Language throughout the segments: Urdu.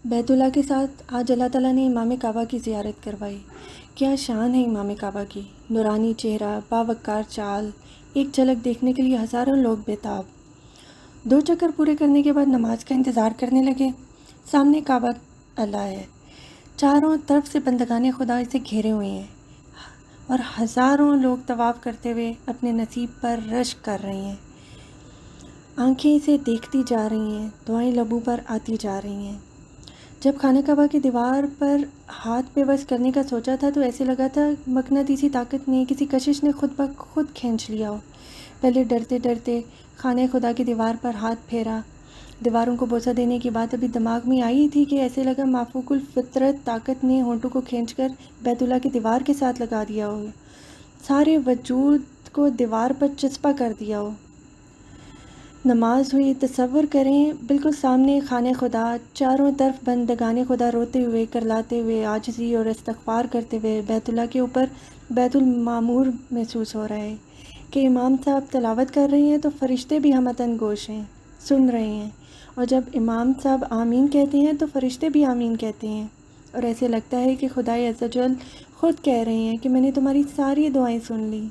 بیت اللہ کے ساتھ آج اللہ تعالیٰ نے امام کعبہ کی زیارت کروائی۔ کیا شان ہے امام کعبہ کی، نورانی چہرہ، باوقار چال، ایک جھلک دیکھنے کے لیے ہزاروں لوگ بےتاب 2 چکر پورے کرنے کے بعد نماز کا انتظار کرنے لگے۔ سامنے کعبہ اللہ ہے، چاروں طرف سے بندگان خدا اسے گھیرے ہوئے ہیں اور ہزاروں لوگ طواف کرتے ہوئے اپنے نصیب پر رشک کر رہے ہیں۔ آنکھیں اسے دیکھتی جا رہی ہیں، دعائیں لبوں پر آتی جا رہی ہیں۔ جب خانہ کعبہ کی دیوار پر ہاتھ پہ بس کرنے کا سوچا تھا تو ایسے لگا تھا مقناطیسی طاقت نے، کسی کشش نے خود بخود کھینچ لیا ہو۔ پہلے ڈرتے ڈرتے خانہ خدا کی دیوار پر ہاتھ پھیرا۔ دیواروں کو بوسہ دینے کی بات ابھی دماغ میں آئی تھی کہ ایسے لگا مافوق الفطرت طاقت نے ہونٹوں کو کھینچ کر بیت اللہ کی دیوار کے ساتھ لگا دیا ہو، سارے وجود کو دیوار پر چسپاں کر دیا ہو۔ نماز ہوئی، تصور کریں بالکل سامنے خانہ خدا، چاروں طرف بندگان خدا روتے ہوئے، کرلاتے ہوئے، عاجزی اور استغفار کرتے ہوئے۔ بیت اللہ کے اوپر بیت المعمور محسوس ہو رہا ہے کہ امام صاحب تلاوت کر رہے ہیں تو فرشتے بھی ہمتن گوش ہیں، سن رہے ہیں، اور جب امام صاحب آمین کہتے ہیں تو فرشتے بھی آمین کہتے ہیں، اور ایسے لگتا ہے کہ خدائے عز و جل خود کہہ رہے ہیں کہ میں نے تمہاری ساری دعائیں سن لی۔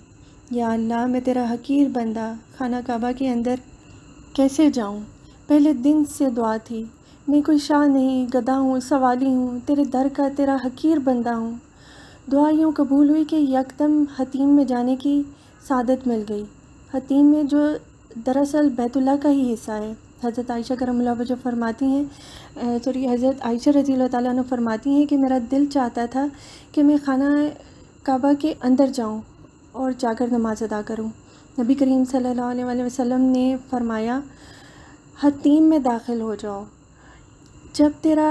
یا اللہ، میں تیرا حقیر بندہ خانہ کعبہ کے اندر کیسے جاؤں؟ پہلے دن سے دعا تھی، میں کوئی شاہ نہیں، گدھا ہوں، سوالی ہوں، تیرے در کا تیرا حقیر بندہ ہوں۔ دعا یوں قبول ہوئی کہ یکدم حتیم میں جانے کی سعادت مل گئی۔ حتیم میں جو دراصل بیت اللہ کا ہی حصہ ہے۔ حضرت عائشہ کرم اللہ وجہ فرماتی ہیں حضرت عائشہ رضی اللہ تعالیٰ عنہ فرماتی ہیں کہ میرا دل چاہتا تھا کہ میں خانہ کعبہ کے اندر جاؤں اور جا کر نماز ادا کروں۔ نبی کریم صلی اللہ علیہ وسلم نے فرمایا، حتیم میں داخل ہو جاؤ۔ جب تیرا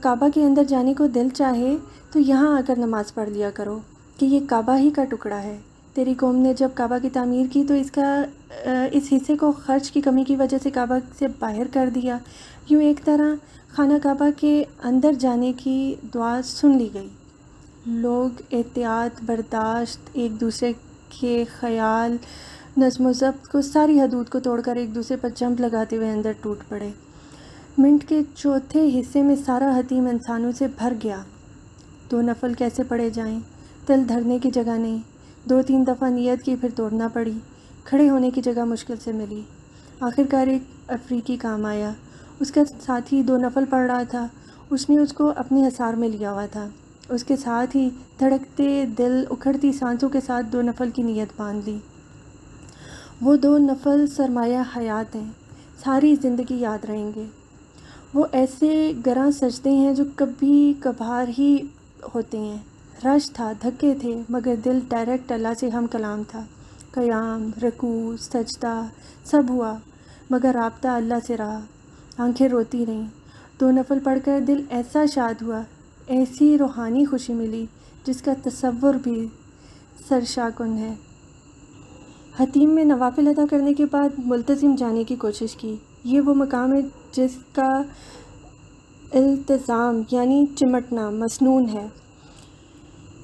کعبہ کے اندر جانے کو دل چاہے تو یہاں آ کر نماز پڑھ لیا کرو کہ یہ کعبہ ہی کا ٹکڑا ہے۔ تیری قوم نے جب کعبہ کی تعمیر کی تو اس حصے کو خرچ کی کمی کی وجہ سے کعبہ سے باہر کر دیا۔ یوں ایک طرح خانہ کعبہ کے اندر جانے کی دعا سن لی گئی۔ لوگ احتیاط، برداشت، ایک دوسرے کے خیال، نظم و ضبط کو، ساری حدود کو توڑ کر ایک دوسرے پر جمپ لگاتے ہوئے اندر ٹوٹ پڑے۔ منٹ کے چوتھے حصے میں سارا حتیم انسانوں سے بھر گیا۔ 2 نفل کیسے پڑھے جائیں، دل دھرنے کی جگہ نہیں، 2-3 دفعہ نیت کی، پھر توڑنا پڑی، کھڑے ہونے کی جگہ مشکل سے ملی۔ آخرکار ایک افریقی کام آیا، اس کا ساتھی 2 نفل پڑھ رہا تھا، اس نے اس کو اپنے حصار میں لیا ہوا تھا، اس کے ساتھ ہی دھڑکتے دل، اکھڑتی سانسوں کے ساتھ 2 نفل کی نیت باندھ لی۔ وہ 2 نفل سرمایہ حیات ہیں، ساری زندگی یاد رہیں گے۔ وہ ایسے گراں سجدے ہیں جو کبھی کبھار ہی ہوتے ہیں۔ رش تھا، دھکے تھے، مگر دل ڈائریکٹ اللہ سے ہم کلام تھا۔ قیام، رکوع، سجدہ سب ہوا، مگر رابطہ اللہ سے رہا۔ آنکھیں روتی رہیں۔ 2 نفل پڑھ کر دل ایسا شاد ہوا، ایسی روحانی خوشی ملی جس کا تصور بھی سرشاکن ہے۔ حتیم میں نوافل ادا کرنے کے بعد ملتزم جانے کی کوشش کی۔ یہ وہ مقام ہے جس کا التزام یعنی چمٹنا مسنون ہے۔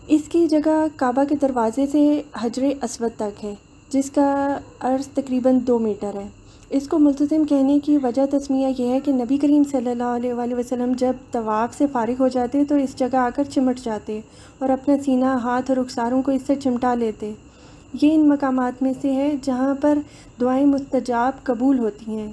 اس کی جگہ کعبہ کے دروازے سے حجر اسود تک ہے، جس کا عرض تقریباً 2 میٹر ہے۔ اس کو ملتزم کہنے کی وجہ تسمیہ یہ ہے کہ نبی کریم صلی اللہ علیہ وسلم جب طواف سے فارغ ہو جاتے تو اس جگہ آ کر چمٹ جاتے اور اپنا سینہ، ہاتھ اور رخساروں کو اس سے چمٹا لیتے۔ یہ ان مقامات میں سے ہے جہاں پر دعائیں مستجاب قبول ہوتی ہیں،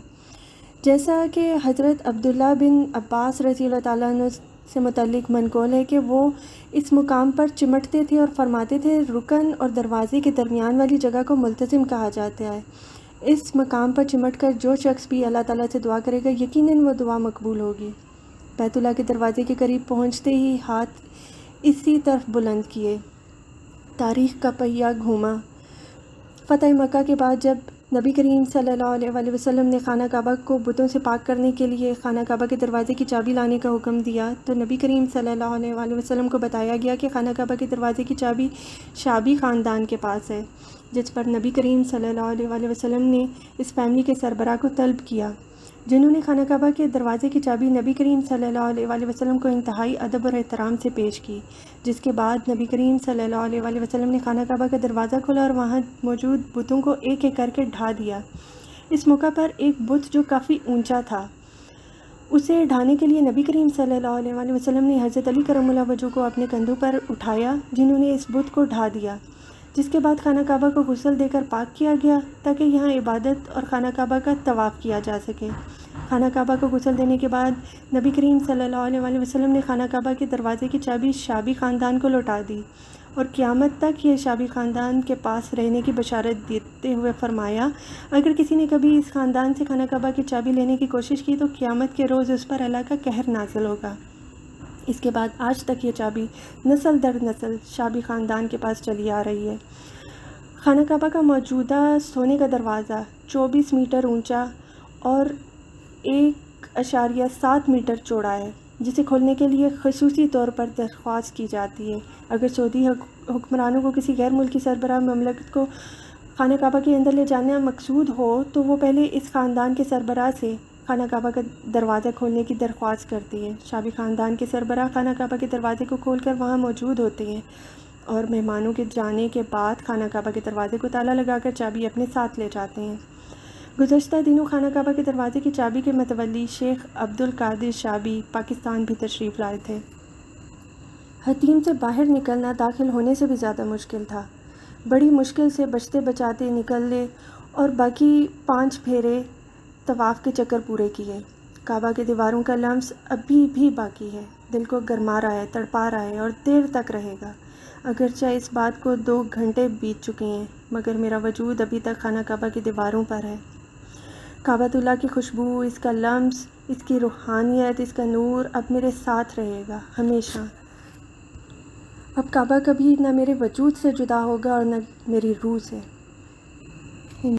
جیسا کہ حضرت عبداللہ بن عباس رضی اللہ تعالیٰ عنہ سے متعلق منقول ہے کہ وہ اس مقام پر چمٹتے تھے اور فرماتے تھے، رکن اور دروازے کے درمیان والی جگہ کو ملتزم کہا جاتا ہے۔ اس مقام پر چمٹ کر جو شخص بھی اللہ تعالیٰ سے دعا کرے گا، یقیناً وہ دعا مقبول ہوگی۔ بیت اللہ کے دروازے کے قریب پہنچتے ہی ہاتھ اسی طرف بلند کیے، تاریخ کا پہیہ گھوما۔ فتح مکہ کے بعد جب نبی کریم صلی اللہ علیہ وسلم نے خانہ کعبہ کو بتوں سے پاک کرنے کے لیے خانہ کعبہ کے دروازے کی چابی لانے کا حکم دیا تو نبی کریم صلی اللہ علیہ وسلم کو بتایا گیا کہ خانہ کعبہ کے دروازے کی چابی شعبی خاندان کے پاس ہے، جس پر نبی کریم صلی اللہ علیہ وسلم نے اس فیملی کے سربراہ کو طلب کیا، جنہوں نے خانہ کعبہ کے دروازے کی چابی نبی کریم صلی اللہ علیہ وسلم کو انتہائی ادب اور احترام سے پیش کی، جس کے بعد نبی کریم صلی اللہ علیہ وسلم نے خانہ کعبہ کا دروازہ کھولا اور وہاں موجود بتوں کو ایک ایک کر کے ڈھا دیا۔ اس موقع پر ایک بت جو کافی اونچا تھا اسے ڈھانے کے لیے نبی کریم صلی اللہ علیہ وسلم نے حضرت علی کرم اللہ وجہہ کو اپنے کندھوں پر اٹھایا، جنہوں نے اس بت کو ڈھا دیا، جس کے بعد خانہ کعبہ کو غسل دے کر پاک کیا گیا تاکہ یہاں عبادت اور خانہ کعبہ کا طواف کیا جا سکے۔ خانہ کعبہ کو غسل دینے کے بعد نبی کریم صلی اللہ علیہ وسلم نے خانہ کعبہ کے دروازے کی چابی شعبی خاندان کو لوٹا دی اور قیامت تک یہ شعبی خاندان کے پاس رہنے کی بشارت دیتے ہوئے فرمایا، اگر کسی نے کبھی اس خاندان سے خانہ کعبہ کی چابی لینے کی کوشش کی تو قیامت کے روز اس پر اللہ کا قہر نازل ہوگا۔ اس کے بعد آج تک یہ چابی نسل در نسل شعبی خاندان کے پاس چلی آ رہی ہے۔ خانہ کعبہ کا موجودہ سونے کا دروازہ 24 میٹر اونچا اور 1.7 میٹر چوڑا ہے، جسے کھولنے کے لیے خصوصی طور پر درخواست کی جاتی ہے۔ اگر سعودی حکمرانوں کو کسی غیر ملکی سربراہ مملکت کو خانہ کعبہ کے اندر لے جانا مقصود ہو تو وہ پہلے اس خاندان کے سربراہ سے خانہ کعبہ کا دروازہ کھولنے کی درخواست کرتی ہے۔ شعبی خاندان کے سربراہ خانہ کعبہ کے دروازے کو کھول کر وہاں موجود ہوتے ہیں اور مہمانوں کے جانے کے بعد خانہ کعبہ کے دروازے کو تالا لگا کر چابی اپنے ساتھ لے جاتے ہیں۔ گزشتہ دنوں خانہ کعبہ کے دروازے کی چابی کے متولی شیخ عبدالقادر شعبی پاکستان بھی تشریف لائے تھے۔ حتیم سے باہر نکلنا داخل ہونے سے بھی زیادہ مشکل تھا۔ بڑی مشکل سے بچتے بچاتے نکلے اور باقی 5 پھیرے طواف کے چکر پورے کیے۔ کعبہ کے دیواروں کا لمس ابھی بھی باقی ہے، دل کو گرما رہا ہے، تڑپا رہا ہے اور دیر تک رہے گا۔ اگرچہ اس بات کو 2 گھنٹے بیت چکے ہیں، مگر میرا وجود ابھی تک خانہ کعبہ کی دیواروں پر ہے۔ کعبۃ اللہ کی خوشبو، اس کا لمس، اس کی روحانیت، اس کا نور اب میرے ساتھ رہے گا ہمیشہ۔ اب کعبہ کبھی نہ میرے وجود سے جدا ہوگا اور نہ میری روح سے۔